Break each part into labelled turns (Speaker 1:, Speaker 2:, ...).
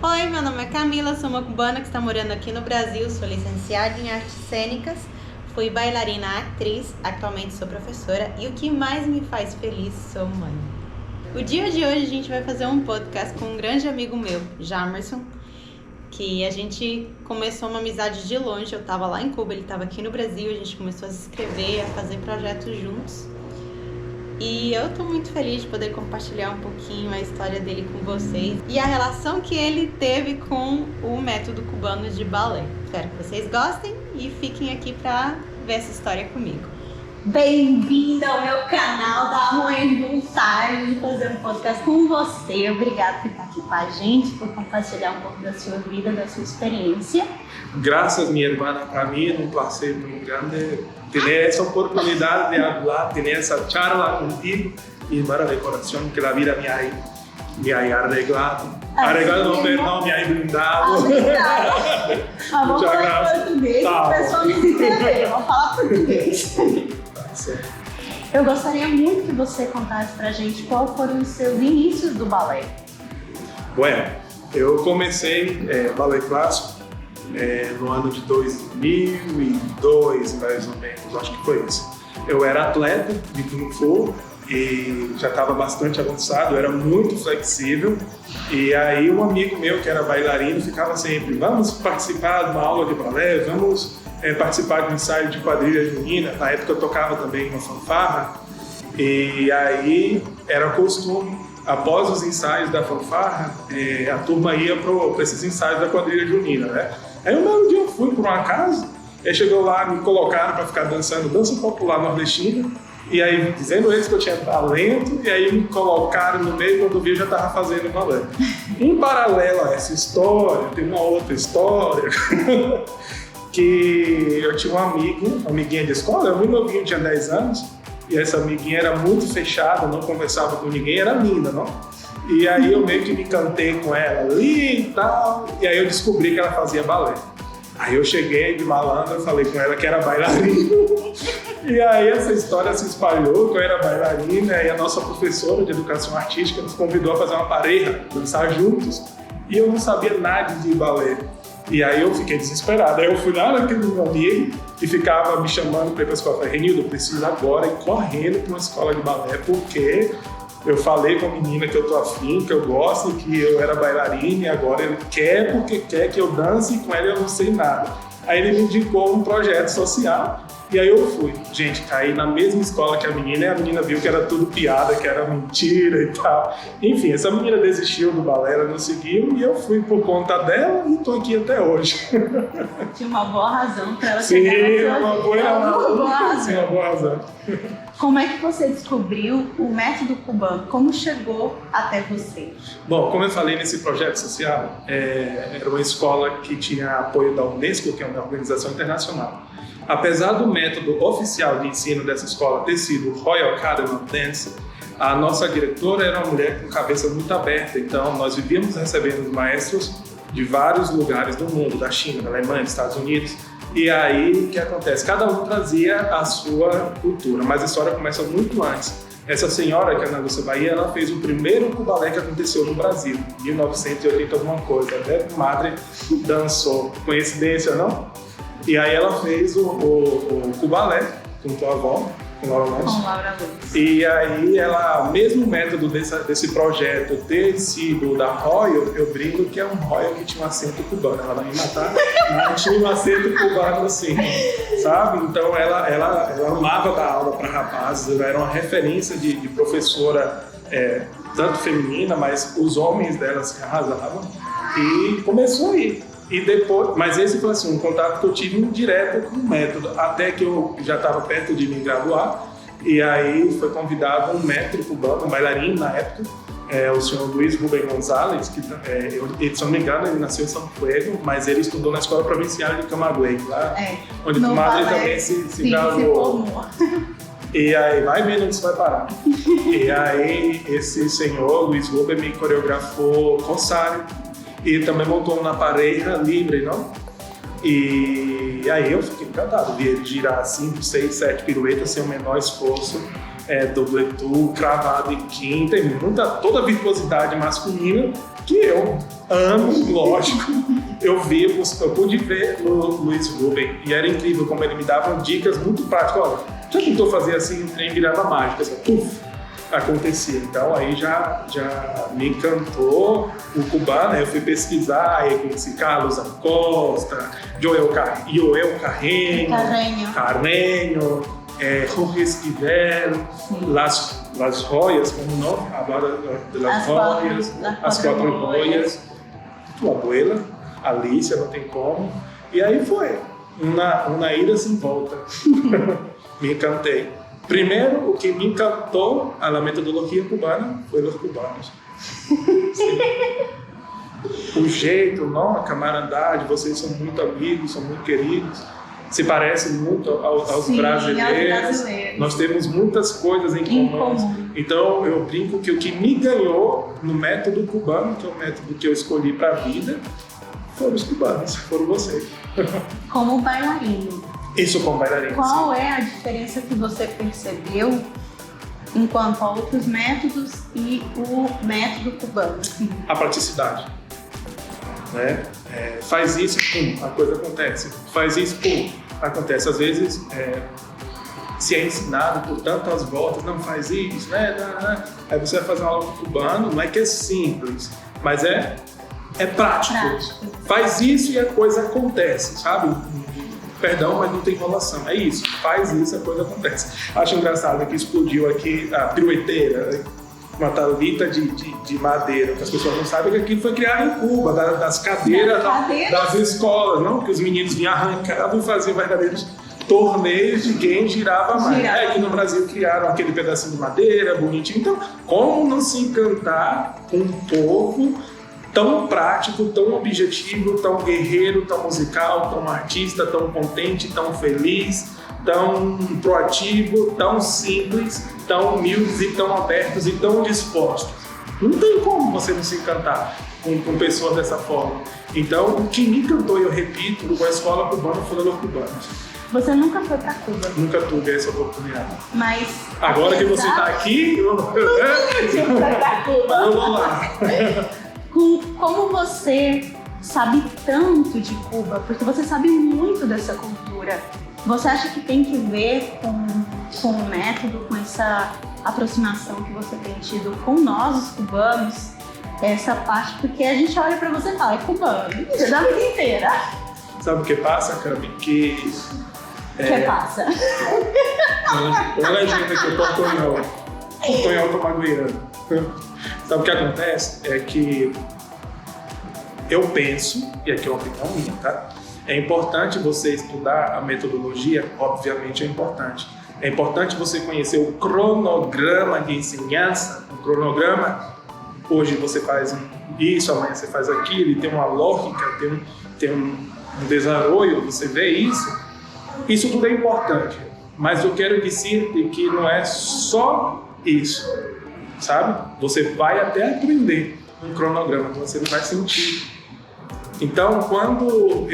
Speaker 1: Oi, meu nome é Camila, sou uma cubana que está morando aqui no Brasil, sou licenciada em artes cênicas, fui bailarina, atriz, atualmente sou professora e o que mais me faz feliz, sou mãe. O dia de hoje a gente vai fazer um podcast com um grande amigo meu, Jamerson, que a gente começou uma amizade de longe. Eu estava lá em Cuba, ele estava aqui no Brasil, a gente começou a se inscrever, a fazer projetos juntos. E eu tô muito feliz de poder compartilhar um pouquinho a história dele com vocês e a relação que ele teve com o método cubano de balé. Espero que vocês gostem e fiquem aqui para ver essa história comigo. Bem-vinda ao meu canal, dá uma vontade de fazer um podcast com você. Obrigada por estar aqui com a gente, por compartilhar um pouco da sua vida, da sua experiência.
Speaker 2: Gracias, mi hermana. Para mí es un placer muy grande tener esa oportunidad de hablar, tener esa charla contigo y hermana de corazón que la vida me ha arreglado. Arreglado, no, perdão, me ha brindado.
Speaker 1: Vamos falar português,
Speaker 2: tá,
Speaker 1: o pessoal não entendeu, vamos falar português. Eu gostaria muito que você contasse pra gente qual foram os seus inícios do balé.
Speaker 2: Bueno, eu comecei balé clássico no ano de 2002, mais ou menos, acho que foi isso. Eu era atleta de Kung Fu e já estava bastante avançado, eu era muito flexível. E aí um amigo meu que era bailarino ficava sempre, vamos participar de uma aula de balé, vamos participar de um ensaio de quadrilha junina. Na época eu tocava também uma fanfarra e aí era costume, após os ensaios da fanfarra, a turma ia para esses ensaios da quadrilha junina, né? Aí um belo dia eu fui por um acaso, aí chegou lá, me colocaram para ficar dançando dança popular nordestina, e aí dizendo eles que eu tinha talento, e aí me colocaram no meio, quando eu vi eu já estava fazendo balé. Em paralelo a essa história, tem uma outra história, que eu tinha um amigo, uma amiguinha de escola, eu muito novinho, tinha 10 anos, e essa amiguinha era muito fechada, não conversava com ninguém, era linda, não? E aí eu meio que me encantei com ela ali e tal, e aí eu descobri que ela fazia balé. Aí eu cheguei de malandro, eu falei com ela que era bailarina. E aí essa história se espalhou, que eu era bailarina, e a nossa professora de educação artística nos convidou a fazer uma pareja, dançar juntos, e eu não sabia nada de balé. E aí eu fiquei desesperado. Aí eu fui lá naquele meu amigo e ficava me chamando para ir para a escola. Eu falei, Renildo, eu preciso agora ir correndo para uma escola de balé, porque eu falei com a menina que eu tô afim, que eu gosto, que eu era bailarina e agora ele quer porque quer que eu dance e com ela eu não sei nada. Aí ele me indicou um projeto social e aí eu fui. Gente, caí na mesma escola que a menina e a menina viu que era tudo piada, que era mentira e tal. Enfim, essa menina desistiu do balé, ela não seguiu e eu fui por conta dela e tô aqui até hoje.
Speaker 1: Tinha uma boa razão para ela
Speaker 2: Sim,
Speaker 1: chegar
Speaker 2: uma boa razão. Sim, uma boa razão.
Speaker 1: Como é que você descobriu o método cubano? Como chegou até você?
Speaker 2: Bom, como eu falei nesse projeto social, era uma escola que tinha apoio da Unesco, que é uma organização internacional. Apesar do método oficial de ensino dessa escola ter sido o Royal Academy of Dance, a nossa diretora era uma mulher com cabeça muito aberta, então nós vivíamos recebendo maestros de vários lugares do mundo, da China, da Alemanha, dos Estados Unidos. E aí, o que acontece? Cada um trazia a sua cultura, mas a história começa muito antes. Essa senhora, que é na Lúcia Bahia, ela fez o primeiro cubalé que aconteceu no Brasil, em 1980 alguma coisa. Até a madre dançou. Coincidência, não? E aí ela fez o cubalé com tua avó, com Laura Luz. E aí ela, mesmo o método desse projeto ter sido da Royal, eu brinco que é um Royal que tinha um acento cubano. Ela vai me matar, mas tinha um acento cubano assim, sabe? Então ela amava dar aula para rapazes, ela era uma referência de professora, tanto feminina, mas os homens dela se arrasavam. E começou aí. E depois, mas esse foi assim, um contato que eu tive direto com o método, até que eu já estava perto de me graduar, e aí foi convidado um mestre cubano, um bailarino na época, o senhor Luiz Rubem Gonzalez, que, ele, se não me engano, ele nasceu em São Fuego, mas ele estudou na Escola Provincial de Camagüey, lá onde o madre também se graduou. E aí, vai vendo onde isso vai parar. E aí, esse senhor, Luiz Rubem, me coreografou Rosário, e também montou uma pareja livre, não? E aí eu fiquei encantado, vi ele girar 5, 6, 7 piruetas sem o menor esforço, doubletu, cravado e quinta, toda a virtuosidade masculina que eu amo, lógico. Eu pude ver o Luiz Rubem e era incrível como ele me dava dicas muito práticas. Olha, já tentou fazer assim, o trem virava mágica, assim, puf, acontecia. Então aí já me encantou o cubano. Aí eu fui pesquisar, aí conheci Carlos Acosta, Joel Carreño, Jorge Esquivel, Las Joyas, como nome? Agora de Las Joyas, As Quatro Joyas, tua abuela, Alicia, não tem como. E aí foi, uma ida sem volta. Me encantei. Primeiro, o que me encantou a metodologia cubana foi os cubanos. O jeito, a camaradagem, vocês são muito amigos, são muito queridos. Se parecem muito aos brasileiros. Nós temos muitas coisas em comum. Então, eu brinco que o que me ganhou no método cubano, que é o método que eu escolhi para a vida, foram os cubanos, foram vocês.
Speaker 1: Como bailarino.
Speaker 2: Isso, como bailarino.
Speaker 1: Qual é a diferença que você percebeu enquanto a outros métodos e o método cubano?
Speaker 2: A praticidade. Né? Faz isso, pum, a coisa acontece. Faz isso, pum, acontece. Às vezes se é ensinado por tantas voltas, não faz isso, né? Aí você vai fazer uma aula cubano, não é que é simples, mas é prático. Faz isso e a coisa acontece, sabe? Perdão, mas não tem enrolação. É isso, faz isso, a coisa acontece. Acho engraçado que explodiu aqui a pirueteira, uma tablita de madeira, que as pessoas não sabem que aquilo foi criado em Cuba, das cadeiras das escolas, não? Que os meninos vinham arrancavam e faziam verdadeiros torneios de quem girava mais. Aqui no Brasil criaram aquele pedacinho de madeira, bonitinho. Então, como não se encantar com um povo tão prático, tão objetivo, tão guerreiro, tão musical, tão artista, tão contente, tão feliz, tão proativo, tão simples, tão humildes e tão abertos e tão dispostos. Não tem como você não se encantar com pessoas dessa forma. Então, o que me encantou, eu repito, com a escola cubana foram os cubanos.
Speaker 1: Você nunca foi para Cuba?
Speaker 2: Nunca tive essa oportunidade.
Speaker 1: Mas
Speaker 2: agora que você está aqui, eu vou lá.
Speaker 1: Como você sabe tanto de Cuba? Porque você sabe muito dessa cultura. Você acha que tem que ver com o método, com essa aproximação que você tem tido com nós, os cubanos, essa parte? Porque a gente olha pra você e fala, é cubano, da vida inteira.
Speaker 2: Sabe o que passa, Cami? Que
Speaker 1: passa?
Speaker 2: Uma legenda aqui, o Portunhol Tomaguiano. Sabe o que acontece? É que eu penso, e aqui é uma opinião minha, tá? É importante você estudar a metodologia, obviamente é importante. É importante você conhecer o cronograma de ensinança. O cronograma, hoje você faz isso, amanhã você faz aquilo, e tem uma lógica, tem um desarrollo, você vê isso. Isso tudo é importante, mas eu quero dizer que não é só isso, sabe? Você vai até aprender um cronograma, você não vai sentir. Então, quando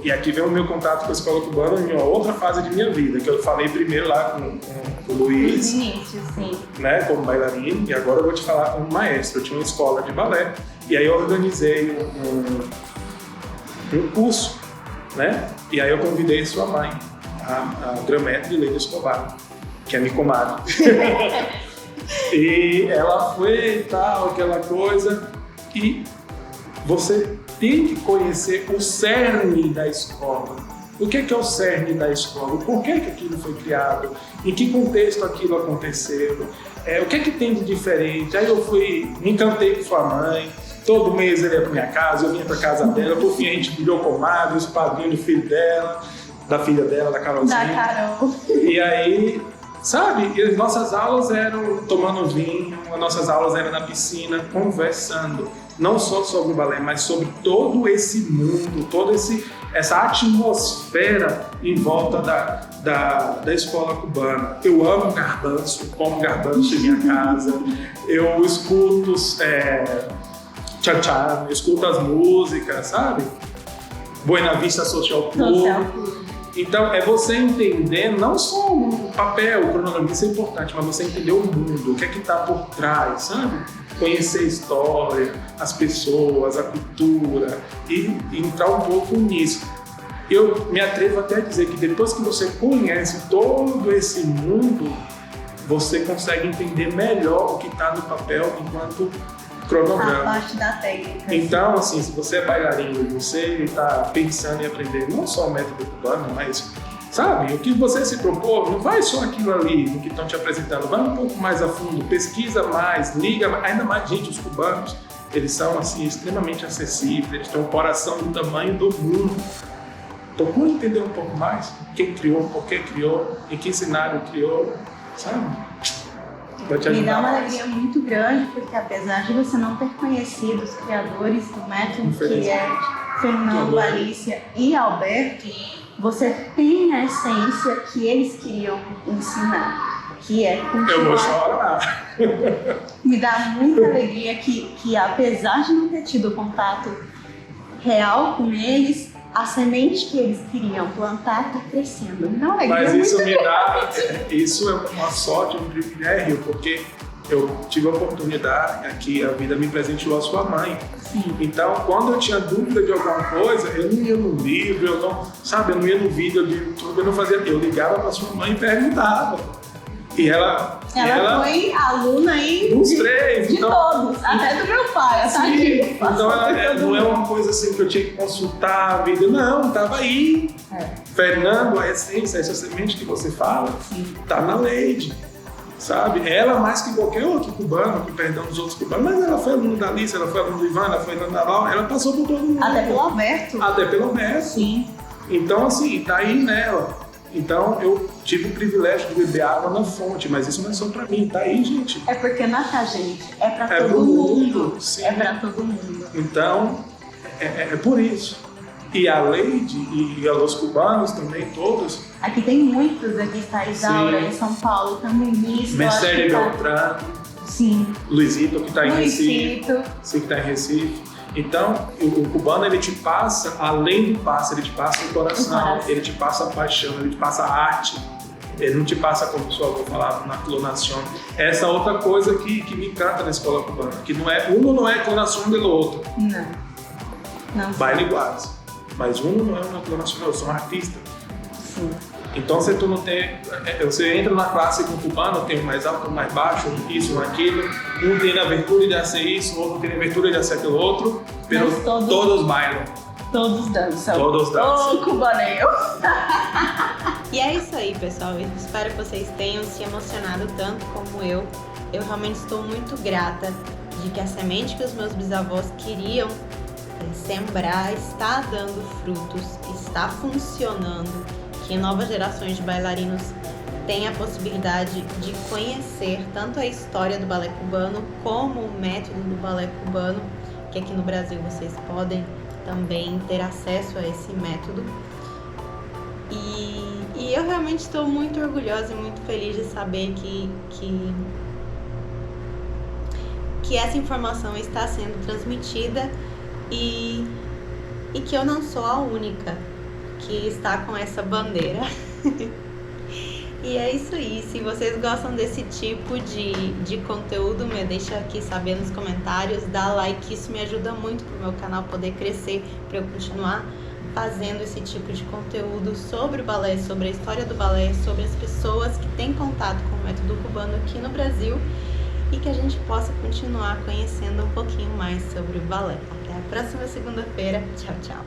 Speaker 2: e aqui vem o meu contato com a escola cubana em uma outra fase de minha vida, que eu falei primeiro lá com o Luiz,
Speaker 1: início, sim,
Speaker 2: né, como bailarino, e agora eu vou te falar como maestro. Eu tinha uma escola de balé, e aí eu organizei um curso, né, e aí eu convidei sua mãe, a Grametri Leite Escobar, que é minha comadre. E ela foi e tal, aquela coisa, e você tem que conhecer o cerne da escola. O que é o cerne da escola? Por que aquilo foi criado? Em que contexto aquilo aconteceu? O que tem de diferente? Aí eu me encantei com sua mãe. Todo mês ele ia para minha casa, eu vinha para casa dela. Por fim, a gente virou comadre, os padrinhos do filho dela, da filha dela, da Carolzinha.
Speaker 1: Da Carol.
Speaker 2: E aí, sabe, as nossas aulas eram tomando vinho, as nossas aulas eram na piscina, conversando. Não só sobre o balé, mas sobre todo esse mundo, toda essa atmosfera em volta da escola cubana. Eu amo garbanço, como garbanço em minha casa. Eu escuto eu escuto as músicas, sabe? Buena Vista Social Club. Então, é você entender não só o papel, o cronograma, isso é importante, mas você entender o mundo, o que é que está por trás, sabe? Conhecer a história, as pessoas, a cultura e entrar um pouco nisso. Eu me atrevo até a dizer que depois que você conhece todo esse mundo, você consegue entender melhor o que está no papel enquanto cronograma.
Speaker 3: A parte da técnica.
Speaker 2: Então, assim, se você é bailarino, você está pensando em aprender não só o método cubano, mas, sabe, o que você se propor, não vai só aquilo ali, no que estão te apresentando, vai um pouco mais a fundo, pesquisa mais, liga mais, ainda mais, gente, os cubanos, eles são, assim, extremamente acessíveis, eles têm um coração do tamanho do mundo. Procura entender um pouco mais quem criou, por que criou, em que cenário criou, sabe?
Speaker 3: Me dá uma alegria muito grande, porque apesar de você não ter conhecido os criadores do método, que é Fernando, Alicia e Alberto, você tem a essência que eles queriam ensinar, que é continuar.
Speaker 2: Eu vou chorar.
Speaker 3: Me dá muita alegria que apesar de não ter tido contato real com eles, a semente que eles queriam plantar está crescendo. Não,
Speaker 2: mas isso me dá, isso é uma sorte, um privilégio, porque eu tive a oportunidade aqui, a vida me presenteou a sua mãe.
Speaker 3: Sim.
Speaker 2: Então, quando eu tinha dúvida de alguma coisa, eu não ia no livro, eu não ia no vídeo do YouTube, eu ligava para sua mãe e perguntava. E ela
Speaker 3: foi aluna aí
Speaker 2: dos três,
Speaker 3: de
Speaker 2: então,
Speaker 3: todos, até do meu pai.
Speaker 2: Sim,
Speaker 3: aqui,
Speaker 2: então não é uma coisa assim que eu tinha que consultar a vida, não, estava aí. Fernando, a essência, essa semente que você fala, está na Leide, sabe? Ela mais que qualquer outro cubano, com perdão dos outros cubanos, mas ela foi aluna da Alice, ela foi aluna do Ivan, ela foi aluna da Val, ela passou por todo mundo.
Speaker 3: Até pelo Alberto.
Speaker 2: Até pelo Alberto.
Speaker 3: Sim.
Speaker 2: Então, assim, tá aí nela. Então, eu tive o privilégio de beber água na fonte, mas isso não é só pra mim, tá aí, gente.
Speaker 3: É porque não é pra gente, é pra todo mundo.
Speaker 2: Sim.
Speaker 3: É pra todo mundo.
Speaker 2: Então, é por isso. E a Leide e os cubanos também, todos.
Speaker 3: Aqui tem muitos, aqui está a Isaura, em São Paulo, também nisso.
Speaker 2: Mercedes Beltrán.
Speaker 3: Sim.
Speaker 2: Luizito, que está em Recife.
Speaker 3: Luizito.
Speaker 2: Sim, que está em Recife. Então, o cubano, ele te passa, além do passe, ele te passa o coração, ele te passa a paixão, ele te passa a arte. Ele não te passa, como o pessoal vai falar, na clonação. Essa outra coisa que me encanta na escola cubana, que não é clonação do outro.
Speaker 3: Não.
Speaker 2: Baile iguais. Mas não é uma clonação, eu sou um artista.
Speaker 3: Sim.
Speaker 2: Então, se tu não tem, você entra na classe com o cubano, tem um mais alto, um mais baixo, isso, um aquilo, um tem a abertura de ser isso, o outro tem a abertura de ser aquilo outro, mas todos bailam.
Speaker 3: Todos dançam.
Speaker 2: Todos dançam.
Speaker 3: Ô, cubaneio!
Speaker 1: E é isso aí, pessoal. Eu espero que vocês tenham se emocionado tanto como eu. Eu realmente estou muito grata de que a semente que os meus bisavós queriam sembrar está dando frutos, está funcionando, que novas gerações de bailarinos têm a possibilidade de conhecer tanto a história do balé cubano como o método do balé cubano, que aqui no Brasil vocês podem também ter acesso a esse método. E eu realmente estou muito orgulhosa e muito feliz de saber que essa informação está sendo transmitida e que eu não sou a única que está com essa bandeira. E é isso aí. Se vocês gostam desse tipo de conteúdo, me deixa aqui saber nos comentários, dá like, isso me ajuda muito para o meu canal poder crescer, para eu continuar fazendo esse tipo de conteúdo sobre o balé, sobre a história do balé, sobre as pessoas que têm contato com o método cubano aqui no Brasil e que a gente possa continuar conhecendo um pouquinho mais sobre o balé. Até a próxima segunda-feira. Tchau, tchau.